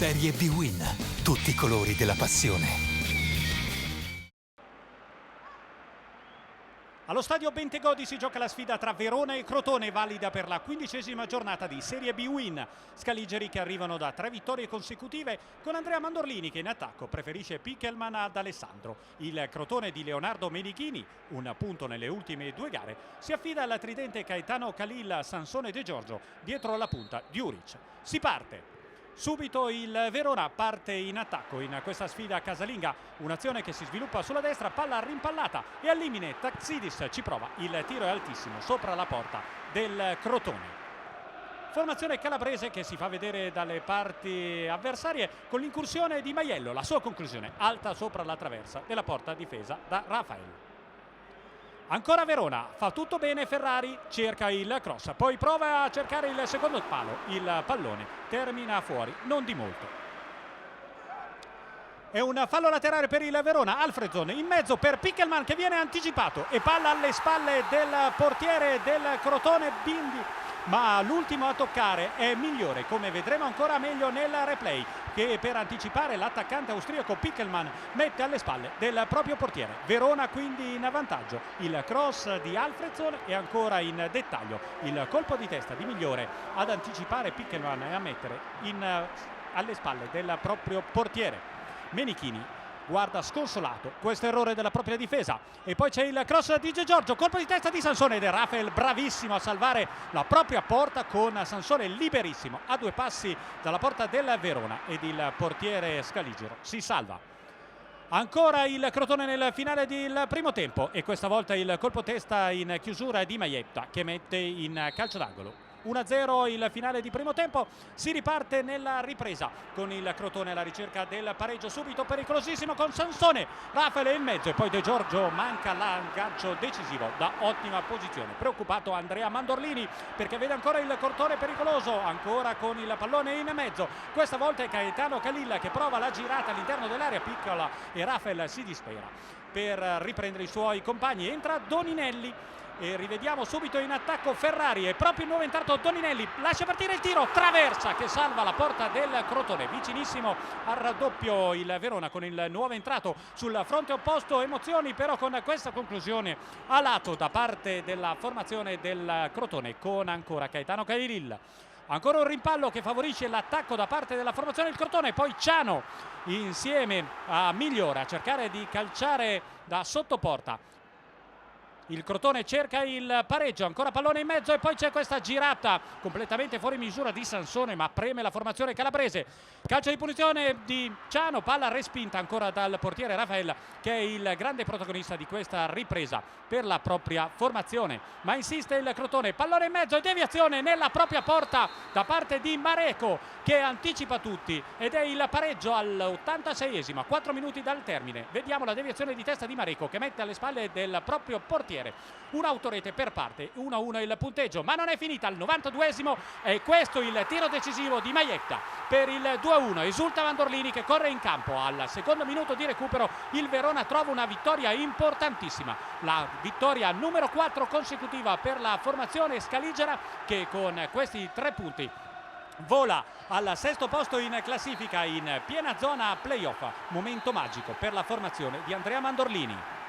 Serie B-Win. Tutti i colori della passione. Allo stadio Bentegodi si gioca la sfida tra Verona e Crotone, valida per la 15ª giornata di Serie B-Win. Scaligeri che arrivano da 3 vittorie consecutive, con Andrea Mandorlini che in attacco preferisce Pickelman ad Alessandro. Il Crotone di Leonardo Menichini, un punto nelle ultime 2 gare, si affida alla tridente Gaetano Khalil, Sansone De Giorgio, dietro la punta Djuric. Si parte! Subito il Verona parte in attacco in questa sfida casalinga, un'azione che si sviluppa sulla destra, palla rimpallata e al limite Taxidis ci prova, il tiro è altissimo sopra la porta del Crotone. Formazione calabrese che si fa vedere dalle parti avversarie con l'incursione di Maiello, la sua conclusione alta sopra la traversa della porta difesa da Rafael. Ancora Verona, fa tutto bene Ferrari, cerca il cross, poi prova a cercare il secondo palo, il pallone termina fuori, non di molto. È un fallo laterale per il Verona, Alfredson in mezzo per Pickelman che viene anticipato e palla alle spalle del portiere del Crotone Bindi, ma l'ultimo a toccare è Migliore, come vedremo ancora meglio nel replay, che per anticipare l'attaccante austriaco Pickelman mette alle spalle del proprio portiere. Verona quindi in vantaggio, il cross di Alfredson e ancora in dettaglio il colpo di testa di Migliore ad anticipare Pickelman e a mettere alle spalle del proprio portiere. Menichini guarda sconsolato questo errore della propria difesa e poi c'è il cross di De Giorgio, colpo di testa di Sansone ed è Rafael bravissimo a salvare la propria porta con Sansone liberissimo a 2 passi dalla porta del Verona ed il portiere Scaligero si salva. Ancora il Crotone nel finale del primo tempo e questa volta il colpo testa in chiusura di Maietta che mette in calcio d'angolo. 1-0 il finale di primo tempo, si riparte nella ripresa con il Crotone alla ricerca del pareggio, subito pericolosissimo con Sansone, Rafael in mezzo e poi De Giorgio manca l'aggancio decisivo da ottima posizione. Preoccupato Andrea Mandorlini perché vede ancora il Crotone pericoloso, ancora con il pallone in mezzo, questa volta è Gaetano Khalil che prova la girata all'interno dell'area piccola e Rafael si dispera per riprendere i suoi compagni, entra Doninelli e rivediamo subito in attacco Ferrari e proprio il nuovo entrato Doninelli lascia partire il tiro, traversa che salva la porta del Crotone, vicinissimo al raddoppio il Verona con il nuovo entrato sul fronte opposto, emozioni però con questa conclusione a lato da parte della formazione del Crotone con ancora Gaetano Khalil. Ancora un rimpallo che favorisce l'attacco da parte della formazione del Crotone, poi Ciano insieme a Migliore a cercare di calciare da sottoporta. Il Crotone cerca il pareggio, ancora pallone in mezzo e poi c'è questa girata completamente fuori misura di Sansone ma preme la formazione calabrese. Calcio di punizione di Ciano, palla respinta ancora dal portiere Rafael che è il grande protagonista di questa ripresa per la propria formazione. Ma insiste il Crotone, pallone in mezzo e deviazione nella propria porta da parte di Mareco che anticipa tutti ed è il pareggio all'86esimo, a 4 minuti dal termine. Vediamo la deviazione di testa di Mareco che mette alle spalle del proprio portiere. Un'autorete per parte, 1-1 il punteggio, ma non è finita al 92esimo e questo il tiro decisivo di Maietta per il 2-1. Esulta Mandorlini che corre in campo al secondo minuto di recupero. Il Verona trova una vittoria importantissima, la vittoria numero 4 consecutiva per la formazione scaligera che con questi 3 punti vola al 6° posto in classifica in piena zona playoff. Momento magico per la formazione di Andrea Mandorlini.